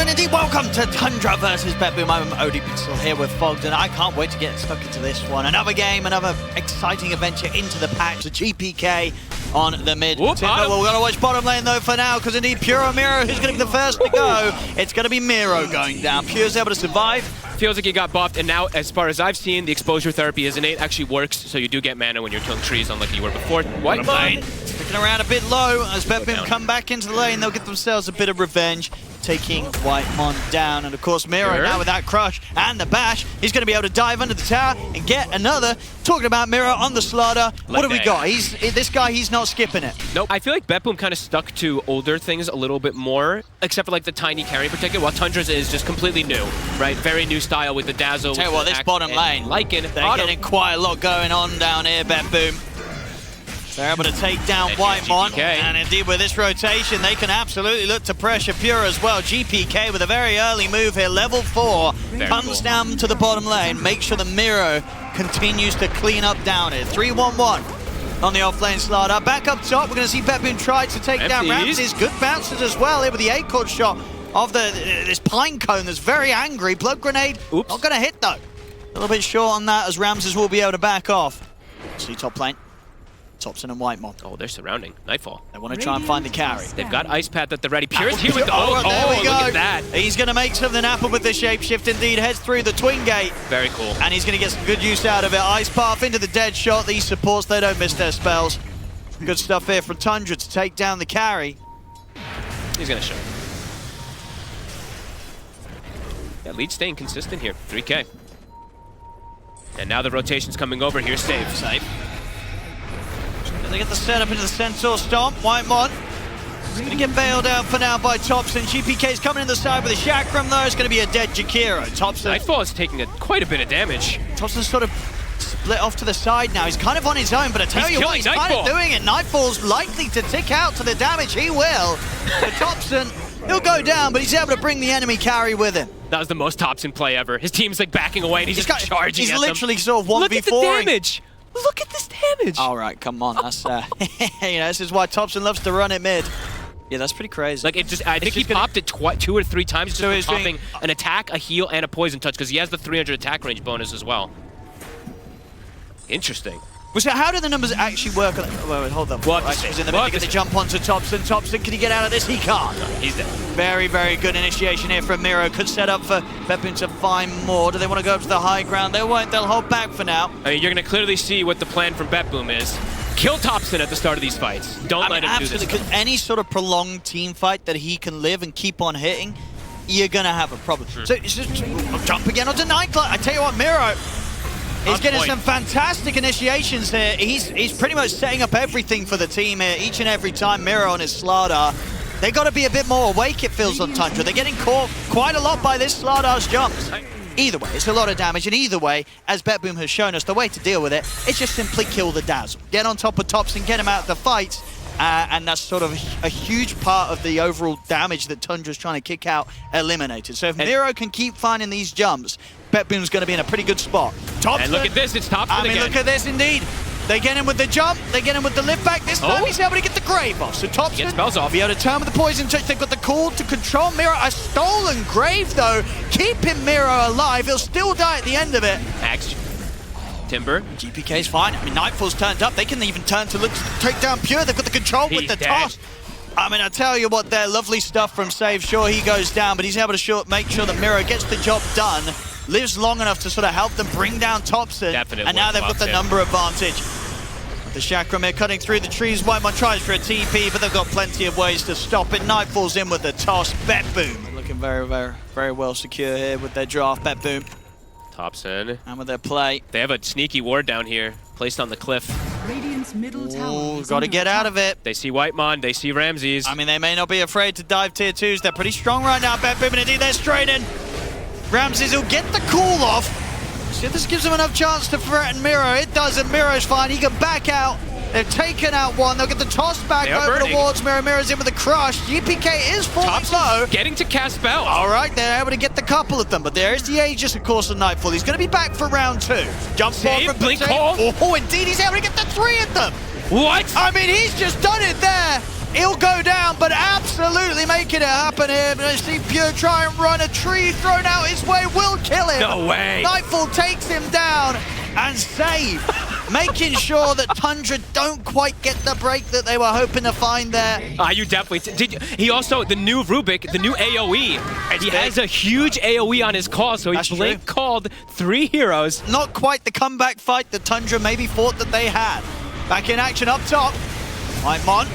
and indeed welcome to Tundra versus BETBOOM. I'm ODPixel here with Fogged, and I can't wait to get stuck into this one. Another game, another exciting adventure into the patch. The GPK on the mid. We're going to watch bottom lane though for now, because indeed Pure or Miro, who's going to be the first to go? It's going to be Miro going down. Pure's able to survive. Feels like he got buffed, and now, as far as I've seen, the exposure therapy is innate, actually works, so you do get mana when you're killing trees, unlike you were before. White lane sticking around a bit low as BETBOOM come back into the lane. They'll get themselves a bit of revenge, taking Whitemon down. And of course, Miro now with that crush and the bash, he's going to be able to dive under the tower and get another. Talking about Miro on the slaughter, what do we got? This guy, he's not skipping it. Nope. I feel like BETBOOM kind of stuck to older things a little bit more, except for like the tiny carry protector, while Tundra's is just completely new, right? Very new style with the dazzle. Tell you what, this bottom lane, they're getting quite a lot going on down here, BETBOOM. They're able to take down Whitemon, and indeed with this rotation, they can absolutely look to pressure Pure as well. GPK with a very early move here, level 4, comes down to the bottom lane, make sure the Miro continues to clean up down here. 3-1-1 on the offlane slaughter. Back up top, we're going to see BETBOOM try to take down Ramses. Good bounces as well here with the acorn shot of this pine cone that's very angry. Blood grenade, not going to hit though. A little bit short on that as Ramses will be able to back off. See top lane. Topson and Whitemon. Oh, they're surrounding. Nightfall. They want to try and find the carry. They've got Ice Path at the ready. Pure's here with the there we go. Look at that. He's going to make something happen with the shapeshift indeed. Heads through the twin gate. Very cool. And he's going to get some good use out of it. Ice Path into the dead shot. These supports, they don't miss their spells. Good stuff here from Tundra to take down the carry. He's going to show. Yeah, lead staying consistent here. 3K. And now the rotation's coming over. Here's Save. They get the setup into the Centaur Stomp. Whitemon is going to get bailed out for now by Topson. GPK's coming in the side with a Chakram though. It's going to be a dead Jakiro. Topson. Nightfall is taking quite a bit of damage. Topson's sort of split off to the side now. He's kind of on his own, but I tell you what, he's kind of doing it. Nightfall's likely to tick out to the damage. He will. So Topson, he'll go down, but he's able to bring the enemy carry with him. That was the most Topson play ever. His team's like backing away and he's just charging at them. He's literally sort of 1v4. Look at the damage. Look at this damage! All right, come on. That's you know, this is why Topson loves to run it mid. Yeah, that's pretty crazy. Like I think he popped it 2 or 3 times just for popping an attack, a heal, and a poison touch because he has the 300 attack range bonus as well. Interesting. So how do the numbers actually work? Wait, hold on. He's in the middle. Get the jump onto Topson. Topson, can he get out of this? He can't. No, he's dead. Very, very good initiation here from Miro. Could set up for BETBOOM to find more. Do they want to go up to the high ground? They won't. They'll hold back for now. I mean, you're going to clearly see what the plan from BETBOOM is. Kill Topson at the start of these fights. Don't let him do this. Because any sort of prolonged team fight that he can live and keep on hitting, you're going to have a problem. So it's just jump again onto Nightclub. I tell you what, Miro. He's getting some fantastic initiations here. He's pretty much setting up everything for the team here, each and every time Miro on his Slardar. They got to be a bit more awake, it feels, on Tundra. They're getting caught quite a lot by this Slardar's jumps. Either way, it's a lot of damage, and either way, as BETBOOM has shown us, the way to deal with it is just simply kill the dazzle. Get on top of Topson, get him out of the fight, and that's sort of a huge part of the overall damage that Tundra's trying to kick out eliminated. So if Miro can keep finding these jumps, BETBOOM's going to be in a pretty good spot. Topson, and look at this, it's Topson again. Look at this indeed. They get him with the jump, they get him with the lift back. This time he's able to get the grave off. So Topson gets spells off. Be able to turn with the poison touch. They've got the call to control Miro. A stolen grave though, keeping Miro alive. He'll still die at the end of it. Axe. Timber. GPK's fine. I mean, Nightfall's turned up. They can even turn to look to take down Pure. They've got the control with the toss. I mean, I tell you what, they're lovely stuff from Save. Sure, he goes down, but he's able to make sure that Miro gets the job done, lives long enough to sort of help them bring down Topson. Definitely. And now they've got the number advantage. The Chakram here cutting through the trees. Whitemon tries for a TP, but they've got plenty of ways to stop it. Nightfall's in with the toss. BETBOOM looking very, very, very well secure here with their draft. BETBOOM. Topson. And with their play. They have a sneaky ward down here, placed on the cliff. Radiant's middle tower. Got to get out of it. They see Whitemon, they see Ramses. I mean, they may not be afraid to dive tier 2s. They're pretty strong right now, BETBOOM, and indeed they're straight in. Ramses will get the call off. See if this gives him enough chance to threaten Miro. It does, and Miro's fine. He can back out. They've taken out one. They'll get the toss back over towards Miro. Miro's in with the crush. GPK is falling low. Getting to cast spells. All right, they're able to get the couple of them, but there is the Aegis, of course, on Nightfall. He's going to be back for round 2. Jump forward from blink call. Oh, indeed, he's able to get the 3 of them. What? I mean, he's just done it there. He'll go down, but absolutely making it happen here. But I see Pure try and run. A tree thrown out his way will kill him. No way. Nightfall takes him down and save, making sure that Tundra don't quite get the break that they were hoping to find there. You definitely did. He also, the new Rubik, the new AoE. He has a huge AoE on his call, so he blink called 3 heroes. Not quite the comeback fight that Tundra maybe thought that they had. Back in action up top. Whitemon,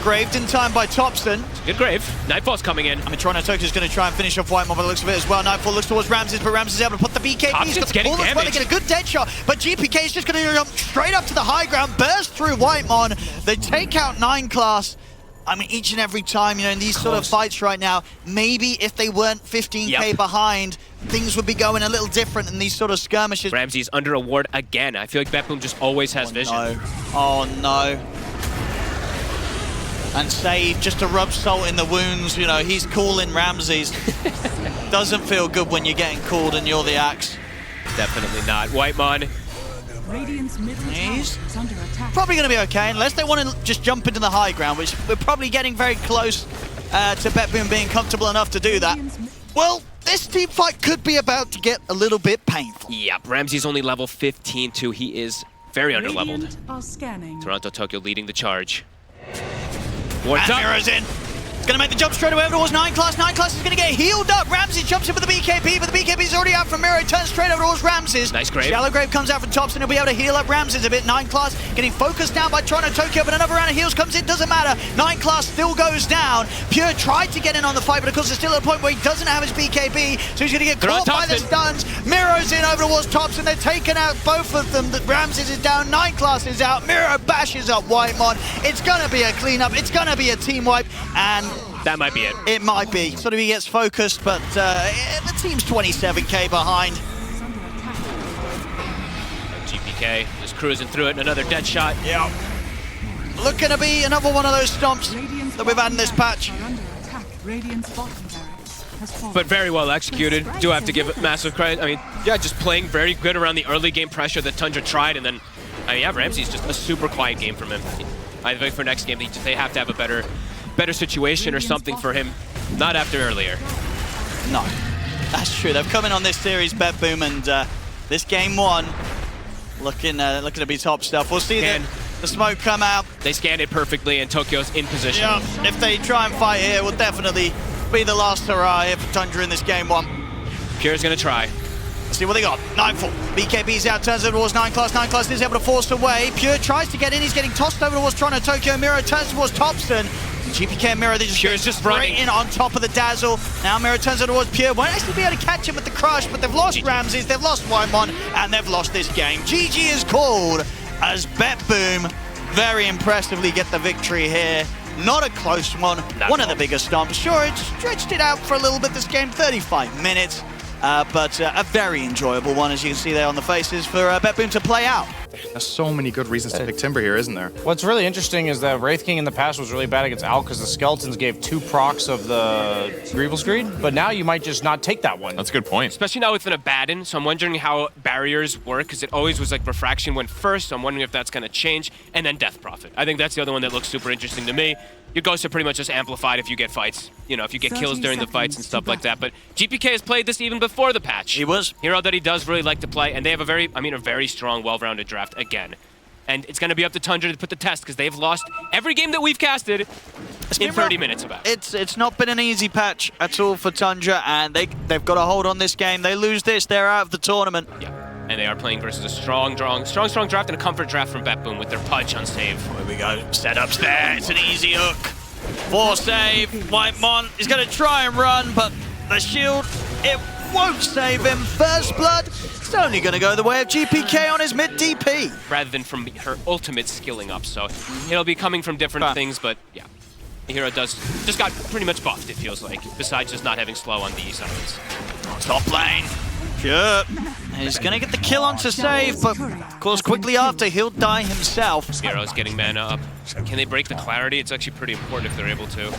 graved in time by Thompson. Good grave. Nightfall's coming in. I mean, Toronto Tokyo's going to try and finish off Whitemon by the looks of it as well. Nightfall looks towards Ramses, but Ramses is able to put the BKB. He's got the pull as well to get a good dead shot, but GPK is just going to jump straight up to the high ground, burst through Whitemon. They take out 9 class. I mean, each and every time, you know, in these sort of fights right now, maybe if they weren't 15k behind, things would be going a little different in these sort of skirmishes. Ramsey's under a ward again. I feel like BETBOOM just always has vision. No. Oh no. And Save, just to rub salt in the wounds, you know, he's calling Ramses. Doesn't feel good when you're getting called and you're the axe. Definitely not. Whitemon. Radiant's middle tower is under attack. Probably going to be okay, unless they want to just jump into the high ground, which we're probably getting very close to BETBOOM being comfortable enough to do that. Well, this team fight could be about to get a little bit painful. Yep, Ramsey's only level 15 too. He is very underleveled. Radiant are scanning. Toronto Tokyo leading the charge. What's and up? Mirror's in. It's going to make the jump straight away over towards 9 class. 9 class is going to get healed up. Ramsey jumps in with the BKB, but the BKB's already out from Miro. Turns straight over towards Ramses. Nice grave. Shallow grave comes out from Thompson. He'll be able to heal up Ramses a bit. 9 class getting focused down by Toronto Tokyo, but another round of heals comes in. Doesn't matter. 9 class still goes down. Pure tried to get in on the fight, but of course, there's still at a point where he doesn't have his BKB, so he's going to get caught by the stuns. Miro's in over towards Thompson. They're taking out both of them. Ramses is down. 9 class is out. Miro bashes up Whitemon. It's going to be a cleanup. It's going to be a team wipe, and that might be it. It might be. Sort of he gets focused, but the team's 27k behind. GPK just cruising through it, and another dead shot. Yeah. Looking to be another one of those stomps that we've had in this patch. But very well executed. Do have to give it massive credit. I mean, yeah, just playing very good around the early game pressure that Tundra tried, and then, I mean, yeah, Ramsey's just a super quiet game from him. I think for next game, they have to have a better situation or something for him. Not after earlier. No, that's true. They've come in on this series, BETBOOM, and this game 1 looking to be top stuff. We'll see the smoke come out. They scanned it perfectly, and Tokyo's in position. Yeah, if they try and fight here, will definitely be the last hurrah here for Tundra in this game 1. Pure's gonna try. Let's see what they got. Nightfall. BKB's out, turns over towards 9 class. 9 class is able to force away. Pure tries to get in. He's getting tossed over towards Toronto Tokyo. Miro turns towards Thompson. GPK and Miro, they just running in on top of the Dazzle. Now Miro turns over towards Pure. Won't actually be able to catch him with the crush, but they've lost Ramses, they've lost Whitemon, and they've lost this game. GG is called as BETBOOM very impressively get the victory here. Not a close one. One of the biggest stomps. Sure, it stretched it out for a little bit this game, 35 minutes. But a very enjoyable one, as you can see there on the faces, for BETBOOM to play out. There's so many good reasons to pick Timber here, isn't there? What's really interesting is that Wraith King in the past was really bad against Al because the Skeletons gave 2 procs of the Greeble Screed, but now you might just not take that one. That's a good point. Especially now within a Baden, so I'm wondering how barriers work, because it always was like Refraction went first, so I'm wondering if that's going to change, and then Death Prophet. I think that's the other one that looks super interesting to me. Your ghosts are pretty much just amplified if you get fights. You know, if you get kills during the fights and stuff like that. But GPK has played this even before the patch. He was. Hero that he does really like to play, and they have a very strong, well-rounded draft again. And it's going to be up to Tundra to put the test, because they've lost every game that we've casted in 30 minutes about. It's not been an easy patch at all for Tundra, and they've got a hold on this game. They lose this, they're out of the tournament. Yeah. And they are playing versus a strong draft and a comfort draft from BETBOOM with their Pudge on save. There we go. Setups there. It's an easy hook. 4 save. Whitemon is going to try and run, but the shield, it won't save him. First blood, it's only going to go the way of GPK on his mid DP. Rather than from her ultimate skilling up. So it'll be coming from different things, but yeah. The hero just got pretty much buffed, it feels like, besides just not having slow on the sides. Top lane. Pure. He's going to get the kill onto save, but of course quickly after he'll die himself. Hero's getting mana up. Can they break the clarity? It's actually pretty important if they're able to.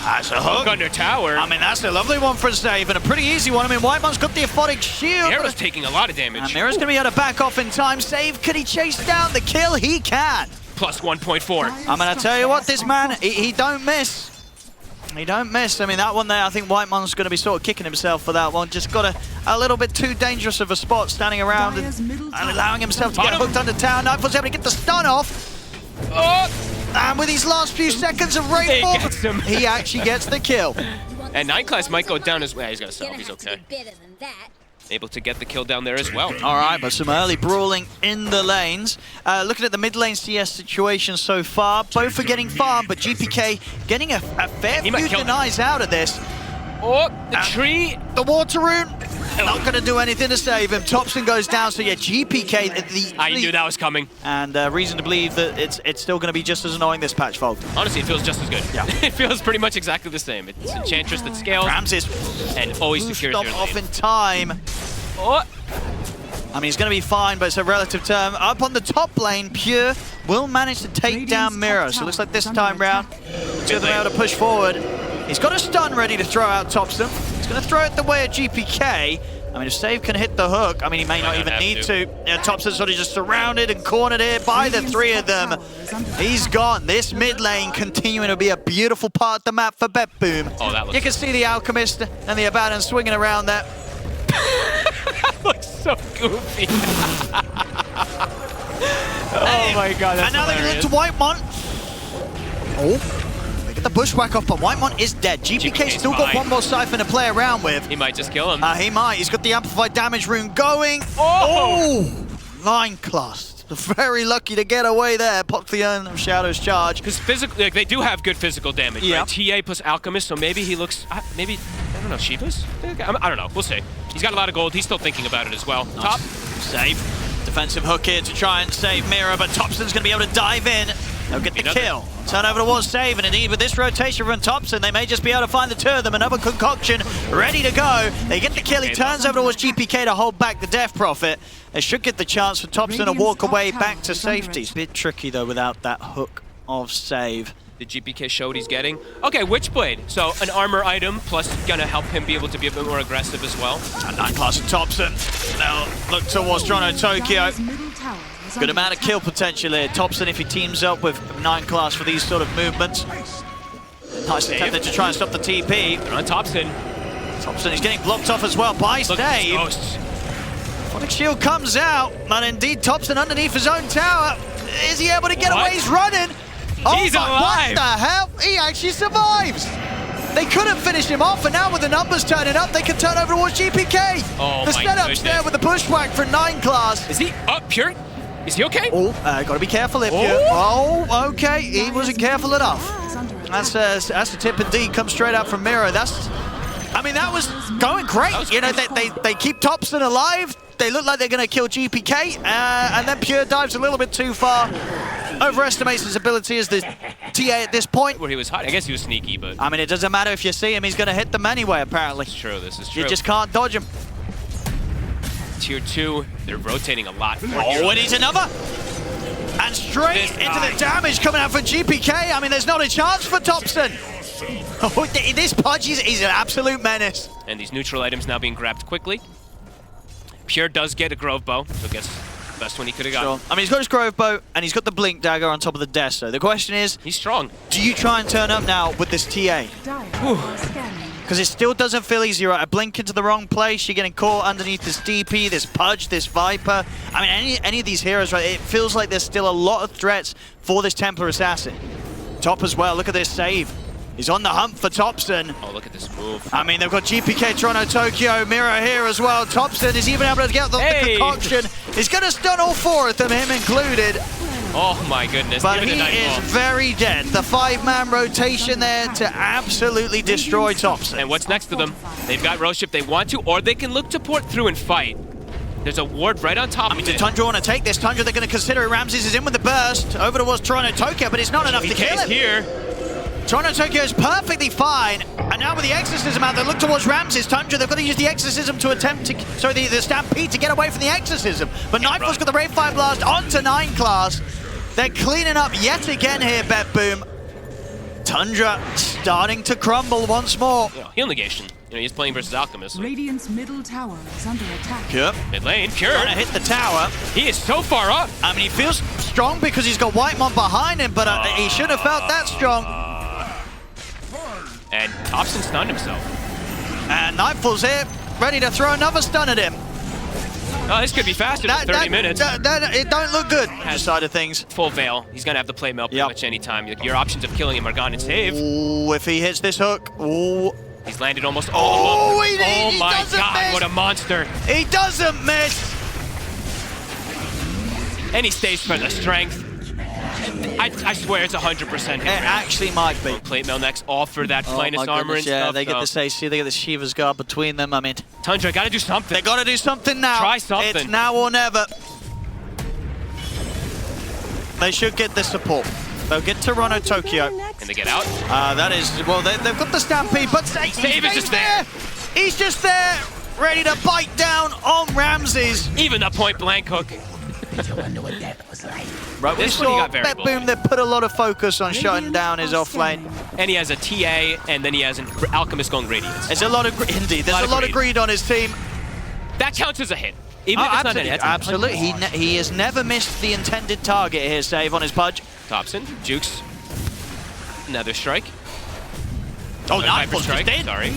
That's a hook. Under tower. I mean, that's a lovely one for a save, and a pretty easy one. I mean, Whitemon's got the aphotic shield. Hero's taking a lot of damage. And Mira's going to be able to back off in time. Save, could he chase down the kill? He can. plus 1.4. I'm going to tell you what, this man, he don't miss. He don't miss. I mean, that one there, I think Whitemon's going to be sort of kicking himself for that one. Just got a little bit too dangerous of a spot standing around and allowing himself to get hooked under tower. Nightfall's able to get the stun off. Oh! And with these last few seconds of Rainfall, he actually gets the kill. And 9class might go down as well. He's got a self, he's okay. Able to get the kill down there as well. All right, but some early brawling in the lanes. Looking at the mid lane CS situation so far, both are getting farmed, but GPK getting a fair few denies out of this. Oh, the tree. The water rune, not going to do anything to save him. Thompson goes down, so yeah, GPK. I knew that was coming. And reason to believe that it's still going to be just as annoying this patch, Fold. Honestly, it feels just as good. Yeah. It feels pretty much exactly the same. It's Enchantress that scales. Ramses and always secures stop your off lane. in time. Oh. I mean, he's going to be fine, but it's a relative term. Up on the top lane, Pure will manage to take down Miro. So it looks like this time round, two of them able to push forward. He's got a stun ready to throw out Thompson. He's going to throw it the way of GPK. I mean, if Save can hit the hook, I mean, he may not even need to. Yeah, Thompson's sort of just surrounded and cornered here by the three of them. He's gone. This mid lane continuing to be a beautiful part of the map for BETBOOM. Oh, that looks... You can see the Alchemist and the Abaddon swinging around there. That looks so goofy. Oh my god, that's And now they can look to Whitemon. Oh. The bushwhack off, but Whitemon is dead. GPK's still got one more Siphon to play around with. He might just kill him. He might. He's got the amplified damage rune going. Oh! 9class. Very lucky to get away there. Popped the Urn of Shadows charge. Because physically, like, they do have good physical damage, yeah. right? TA plus Alchemist, so maybe he looks... maybe... I don't know, Shiva's? I don't know. We'll see. He's got a lot of gold. He's still thinking about it as well. Nice. Top. Save. Defensive hook here to try and save Mira, but Thompson's going to be able to dive in. They'll get the kill. Turn over towards Save, and indeed with this rotation from Thompson, they may just be able to find the two of them. Another concoction ready to go. They get the kill. He turns over towards GPK to hold back the Death Prophet. They should get the chance for Thompson to walk away back to safety. It's a bit tricky though without that hook of Save. The GPK show what he's getting. Okay, Witchblade. So an armor item, plus gonna help him be able to be a bit more aggressive as well. And 9class and Thompson. Now look towards Toronto Tokyo. Good amount of kill potential here. Thompson, if he teams up with 9class for these sort of movements. Nice attempt to try and stop the TP. They're on Thompson. Thompson is getting blocked off as well by Save. Phonic Shield comes out, and indeed Thompson underneath his own tower. Is he able to get away? He's running. He's alive. What the hell? He actually survives. They couldn't finish him off, and now with the numbers turning up, they can turn over towards GPK. Oh, the setup's there with the pushback for 9class. Is he up, Pure? Is he okay? Oh, gotta be careful if you. Oh, okay. He wasn't careful enough. That's the tip indeed. Comes straight out from Miro. I mean, that was going great. You know, they keep Thompson alive. They look like they're going to kill GPK, and then Pure dives a little bit too far. Overestimates his ability as the TA at this point. Where he was hiding. I guess he was sneaky, but... I mean, it doesn't matter if you see him. He's going to hit them anyway, apparently. It's true. This is true. You just can't dodge him. Tier 2, they're rotating a lot. Oh, and he's another. And straight into the damage coming out for GPK. I mean, there's not a chance for Thompson. Oh, this Pudge is an absolute menace. And these neutral items now being grabbed quickly. Pure does get a Grove Bow, so I guess the best one he could have got. Sure. I mean, he's got his Grove Bow, and he's got the Blink Dagger on top of the desk. So the question is... He's strong. Do you try and turn up now with this TA? Because it still doesn't feel easy, right? A blink into the wrong place, you're getting caught underneath this DP, this Pudge, this Viper. I mean, any of these heroes, right? It feels like there's still a lot of threats for this Templar Assassin. Top as well, look at this save. He's on the hunt for Thompson. Oh, look at this move. I mean, they've got GPK, Toronto, Tokyo, Miro here as well. Thompson is even able to get the concoction. He's going to stun all four of them, him included. Oh my goodness. But he is very dead. The 5-man rotation there to absolutely destroy Thompson. And what's next to them? They've got Roche if they want to, or they can look to port through and fight. There's a ward right on top of it. I mean, Tundra want to take this. Tundra, they're going to consider it. Ramses is in with the burst. Over towards Toronto, Tokyo, but it's not enough to kill him. Here. Toronto Tokyo is perfectly fine, and now with the Exorcism out, they look towards Ramses. Tundra, they've got to use the Exorcism to attempt to, the Stampede to get away from the Exorcism. But Nightfall's got the Rave Fire Blast onto 9class. They're cleaning up yet again here, BETBOOM. Tundra starting to crumble once more. Heal negation. know, he's playing versus Alchemist. So. Radiant's middle tower is under attack. Pure. Mid lane, Pure. Trying to hit the tower. He is so far up. I mean, he feels strong because he's got Whitemon behind him, but he should have felt that strong. And Thompson stunned himself. And Nightfall's here, ready to throw another stun at him. Oh, this could be faster than 30 minutes. It don't look good on this side of things. Full Veil. He's going to have to play Mel pretty much any time. Your options of killing him are gone and save. Ooh, if he hits this hook. Ooh. He's landed almost all of them. He my doesn't God, miss. what a monster. He doesn't miss. And he stays for the strength. I swear it's 100% It actually might be. Plate Mail next, all for that finest armor and yeah, stuff. they get this AC, they get the Shiva's Guard between them. I mean, Tundra, gotta do something. they gotta do something now. Try something. It's now or never. They should get this support. They'll get Toronto, Tokyo. Can they get out? That is, well, they've got the Stampede, but Save is just there. He's just there, ready to bite down on Ramses. Even a point blank hook. Right, we This one he saw got very BETBOOM, they put a lot of focus on shutting down his offlane. And he has a TA, and then he has an Alchemist going Radiance. There's a lot of indeed. There's a lot of greed on his team. That counts as a hit. Even if it's not a hit. Absolutely. He has never missed the intended target here, Save on his pudge. Thompson, Jukes. Another strike. Oh, Another Nightfall's strike. just in. Sorry.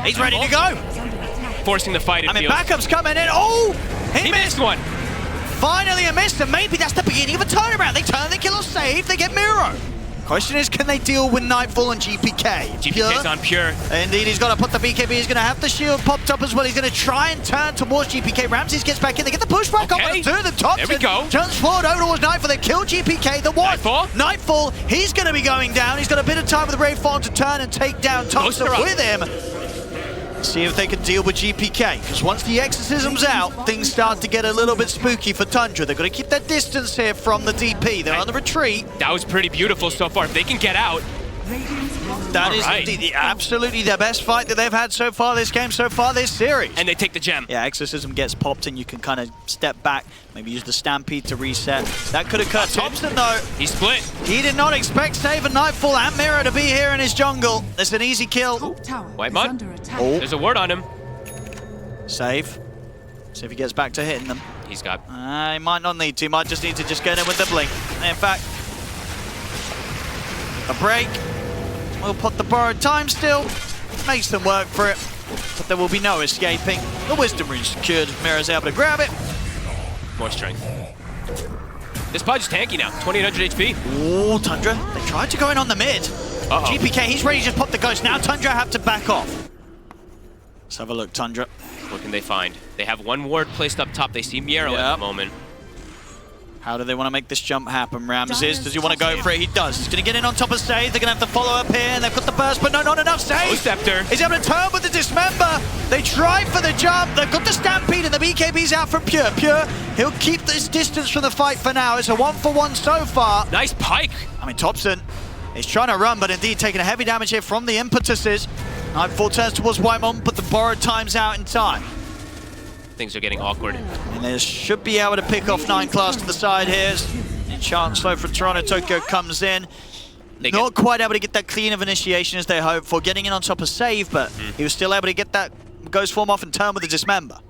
He's ready to go. Forcing the fight. I mean, backup's coming in. Oh, he missed one. Finally a miss, and maybe that's the beginning of a turnaround. They turn, they kill or save, they get Miro. Question is, can they deal with Nightfall and GPK? GPK's on Pure. Indeed, he's got to put the BKB. He's going to have the shield popped up as well. He's going to try and turn towards GPK. Ramses gets back in. They get the pushback on the two of them. Thompson there we go. jumps forward over towards Nightfall. They kill GPK. The one. Nightfall. He's going to be going down. He's got a bit of time with the Brave Fawn to turn and take down Thompson with him. See if they can deal with GPK, because once the exorcism's out, things start to get a little bit spooky for Tundra. They've got to keep their distance here from the DP. They're on the retreat. That was pretty beautiful so far. If they can get out. That is indeed absolutely the best fight that they've had so far this game, so far this series. And they take the gem. Yeah, Exorcism gets popped and you can kind of step back, maybe use the Stampede to reset. That could occur. Thompson, though, he split. He did not expect Save and Nightfall and Miro to be here in his jungle. It's an easy kill. Whitemon. Oh. There's a ward on him. Save. See if he gets back to hitting them. He's got... He might not need to. He might just need to just get in with the blink. In fact, a break. We'll put the borrowed time still. Makes them work for it. But there will be no escaping. The Wisdom Ring secured. Miro's able to grab it. More strength. This Pudge is tanky now. 2800 HP. Oh, Tundra. They tried to go in on the mid. GPK, he's ready to just pop the ghost. Now Tundra have to back off. Let's have a look, Tundra. What can they find? They have one ward placed up top. They see Miro at the moment. How do they want to make this jump happen? Ramses, does he want to go for it? He does. He's going to get in on top of Save. They're going to have to follow up here, and they've got the burst, but no, not enough. Save! Scepter. He's able to turn with the Dismember. They try for the jump. They've got the Stampede, and the BKB's out from Pure. Pure, he'll keep this distance from the fight for now. It's a 1-for-1 so far. Nice pike. I mean, Thompson is trying to run, but indeed taking a heavy damage here from the impetuses. Nightfall turns towards Whitemon, but the borrowed time's out in time. Things are getting awkward. And they should be able to pick off 9 class to the side here. Chancellor from Toronto, Tokyo comes in. Not quite able to get that clean of initiation as they hoped for. Getting in on top of Save, but he was still able to get that Ghost Form off and turn with the Dismember.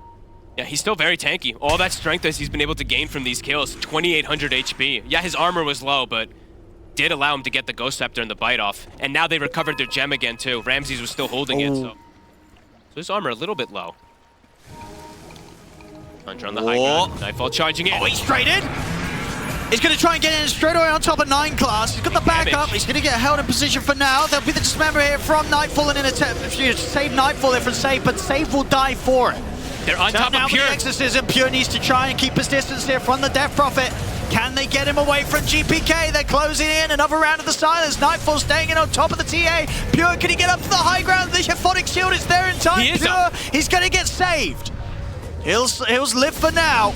Yeah, he's still very tanky. All that strength that he's been able to gain from these kills, 2800 HP. Yeah, his armor was low, but did allow him to get the Ghost Scepter and the bite off. And now they recovered their gem again, too. Ramses was still holding it, so his armor a little bit low. Tundra on the high ground. Nightfall charging in. Oh, he's straight in! He's going to try and get in straight away on top of 9 class. He's got the backup. He's going to get held in position for now. There'll be the Dismember here from Nightfall and in attempt to save Nightfall there from Save, but Save will die for it. They're on top of Pure. The Exorcism. Pure needs to try and keep his distance here from the Death Prophet. Can they get him away from GPK? They're closing in. Another round of the silence. Nightfall staying in on top of the TA. Pure, can he get up to the high ground? The Euphonic Shield is there in time. Pure, he's going to get saved. He'll live for now.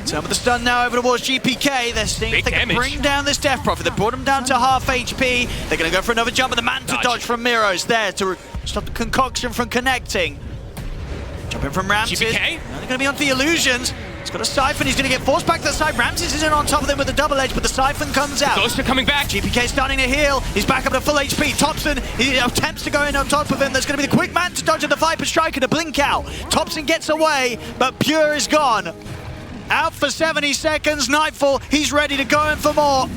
Some of the stun now over towards GPK. They're seeing if they can bring down this Death Prophet. They brought him down to half HP. They're going to go for another jump, and the Manta dodge from Miro's there to stop the concoction from connecting. Jumping from Ramses. GPK? They're going to be onto the illusions. He's got a Siphon, he's going to get forced back to the side. Ramses is in on top of them with the double edge, but the Siphon comes out. Ghosts are coming back. GPK starting to heal. He's back up to full HP. Thompson, he attempts to go in on top of him. There's going to be the quick man to dodge the Viper Striker to blink out. Thompson gets away, but Pure is gone. Out for 70 seconds. Nightfall, he's ready to go in for more.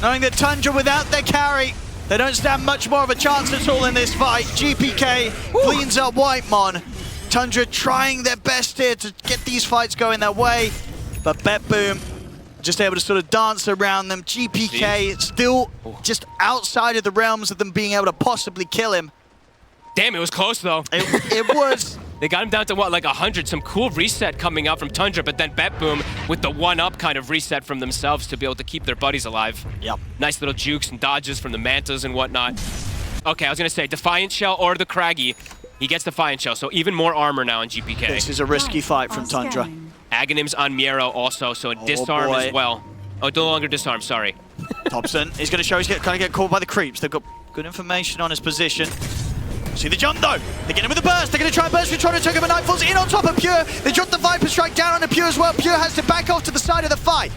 Knowing that Tundra without their carry, they don't stand much more of a chance at all in this fight. GPK cleans up Whitemon. Tundra trying their best here to get these fights going their way, but BETBOOM just able to sort of dance around them. GPK still just outside of the realms of them being able to possibly kill him. Damn, it was close though. It was. They got him down to what, like 100? Some cool reset coming out from Tundra, but then BETBOOM with the one-up kind of reset from themselves to be able to keep their buddies alive. Yep. Nice little jukes and dodges from the Mantas and whatnot. Okay, I was gonna say Defiant Shell or the Craggy. He gets Defiant Shell, so even more armor now on GPK. This is a risky fight from Tundra. Aghanim's on Miero also, so a disarm as well. Oh, no longer disarm, sorry. Thompson is going to show he's going to get caught by the creeps. They've got good information on his position. See the jump though. They get him with the burst. They're going to try and burst. We're trying to take him, and Nightfall's in on top of Pure. They drop the Viper Strike down onto Pure as well. Pure has to back off to the side of the fight.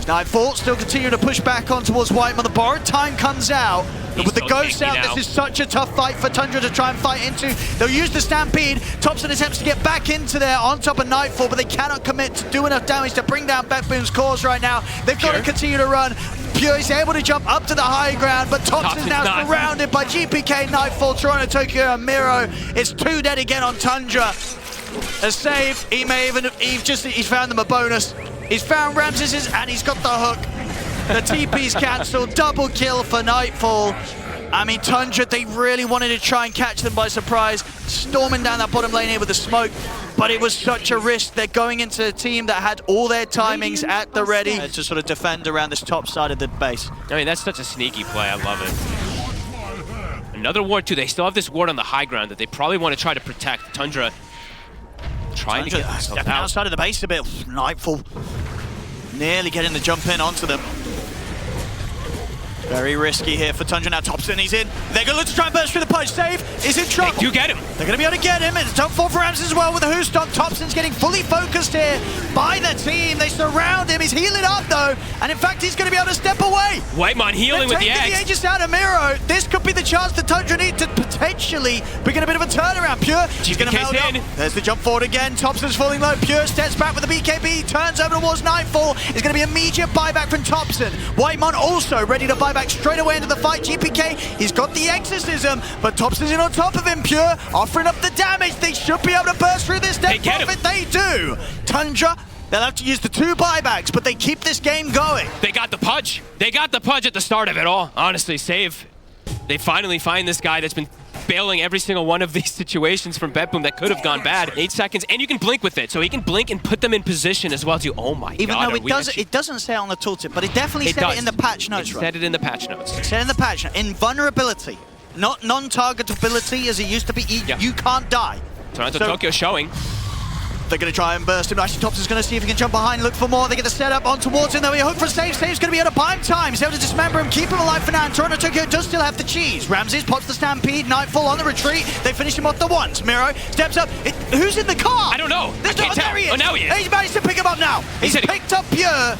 Nightfall still continuing to push back on towards Whitemon. The borrowed time comes out. But with the ghosts out, this is such a tough fight for Tundra to try and fight into. They'll use the Stampede. Thompson attempts to get back into there on top of Nightfall, but they cannot commit to do enough damage to bring down BETBOOM's cause right now. They've got to continue to run. Pure is able to jump up to the high ground, but Thompson's now surrounded by GPK, Nightfall, Toronto, Tokyo, and Miro. It's 2 dead again on Tundra. A save. He may even, he's found them a bonus. He's found Ramses and he's got the hook. The TP's cancelled. Double kill for Nightfall. I mean, Tundra, they really wanted to try and catch them by surprise, storming down that bottom lane here with the smoke, but it was such a risk. They're going into a team that had all their timings at the ready to sort of defend around this top side of the base. I mean, that's such a sneaky play. I love it. Another ward, too. They still have this ward on the high ground that they probably want to try to protect. Tundra trying to get stepping outside of the base a bit. Nightfall nearly getting the jump in onto them. Very risky here for Tundra. Now Thompson, he's in. They're going to look to try and burst through the punch. Save is in trouble. They do get him. They're going to be able to get him. It's a top 4 for Ramses as well with the Who Stomp. Thompson's getting fully focused here by the team. They surround him. He's healing up though. And in fact, he's going to be able to step away. Whitemon healing with the X. The Aegis out of Miro. This could be the chance that Tundra need to potentially begin a bit of a turnaround. Pure, she's going to melt up. There's the jump forward again. Thompson's falling low. Pure steps back with the BKB. Turns over towards Nightfall. It's going to be immediate buyback from Thompson. Whitemon also ready to buy back straight away into the fight. GPK, he's got the exorcism, but Thompson's in on top of him. Pure offering up the damage. They should be able to burst through this death profit. They do. Tundra, they'll have to use the 2 buybacks, but they keep this game going. They got the pudge. They got the pudge at the start of it all. Honestly, save. They finally find this guy that's been bailing every single one of these situations from BETBOOM that could have gone bad. 8 seconds, and you can blink with it, so he can blink and put them in position as well too. Oh my god. Even though it doesn't say it on the tooltip, but it definitely said it in the patch notes. It said it in the patch notes. It said in the patch notes. Invulnerability, not non-targetability as it used to be. You can't die. Toronto Tokyo showing. They're going to try and burst him. Actually, Thompson's going to see if he can jump behind and look for more. They get the setup on towards him. They'll be a hook for Save. Save's going to be able to buy him time. He's able to dismember him, keep him alive for now. And Toronto Tokyo does still have the cheese. Ramses pops the Stampede. Nightfall on the retreat. They finish him off the once. Miro steps up. Who's in the car? I don't know. There he is. Oh, now he is. He's managed to pick him up now. He's picked up Pure.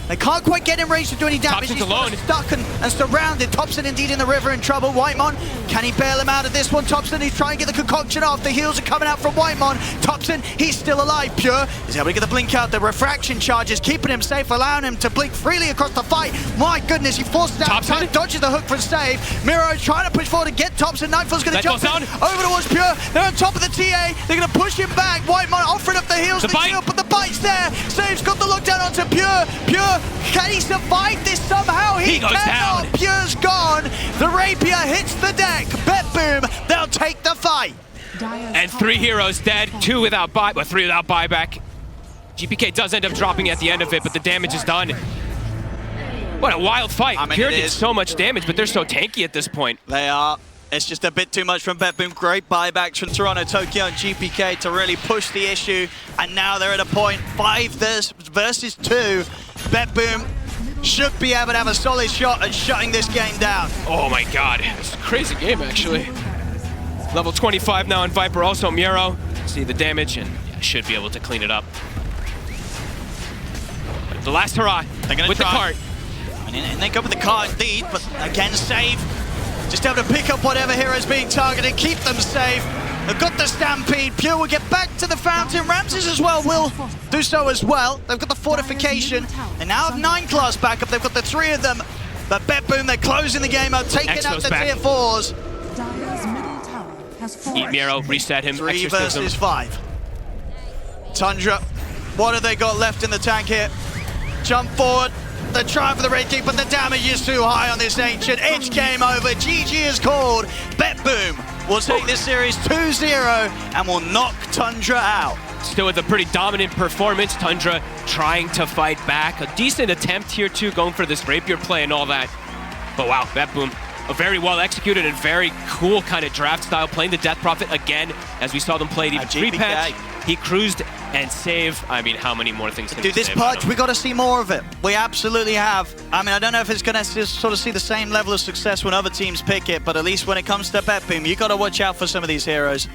They can't quite get him range to do any damage. Thompson's alone. Stuck and surrounded. Thompson indeed in the river in trouble. Whitemon, can he bail him out of this one? Thompson, he's trying to get the concoction off. The heals are coming out from Whitemon. Thompson, he's still alive. Pure is able to get the blink out. The refraction charges, keeping him safe, allowing him to blink freely across the fight. My goodness, he forces out. Thompson dodges the hook for a save. Miro is trying to push forward to get Thompson. Nightfall's going to jump in over towards Pure. They're on top of the TA. They're going to push him back. Whitemon offering up the heals. The shield, but the bite's there. Save's got the lockdown onto Pure. Pure, can he survive this somehow? He goes down. Pure's gone. The rapier hits the deck. BETBOOM, they'll take the fight. And 3 heroes dead, 2 without buy, but 3 without buyback. GPK does end up dropping at the end of it, but the damage is done. What a wild fight. Pure did so much damage, but they're so tanky at this point. They are. It's just a bit too much from BETBOOM. Great buybacks from Toronto, Tokyo, and GPK to really push the issue. And now they're at a point 5 versus 2. BETBOOM should be able to have a solid shot at shutting this game down. Oh my god, it's a crazy game actually. Level 25 now in Viper, also Miro. See the damage and should be able to clean it up. The last hurrah with the cart. And they go with the cart indeed, but again, save. Just able to pick up whatever hero's being targeted, keep them safe. They've got the Stampede. Pure will get back to the fountain. Ramses as well will do so as well. They've got the fortification. They now have 9 class backup. They've got the 3 of them. But BETBOOM, they're closing the game out, taking out the tier 4s. Dire's middle tower has fallen. Eat Miro, reset him. 3 exorcism. versus 5. Tundra, what have they got left in the tank here? Jump forward. They're trying for the red kick, but the damage is too high on this Ancient. It's game over. GG is called. BETBOOM will take this series 2-0 and will knock Tundra out. Still with a pretty dominant performance. Tundra trying to fight back. A decent attempt here too, going for this rapier play and all that. But wow, BETBOOM, a very well executed and very cool kind of draft style, playing the Death Prophet again, as we saw them play the pre-patch. He cruised and saved. I mean, how many more things can Dude, this purge, we got to see more of it. We absolutely have. I mean, I don't know if it's going to sort of see the same level of success when other teams pick it, but at least when it comes to BETBOOM, you got to watch out for some of these heroes.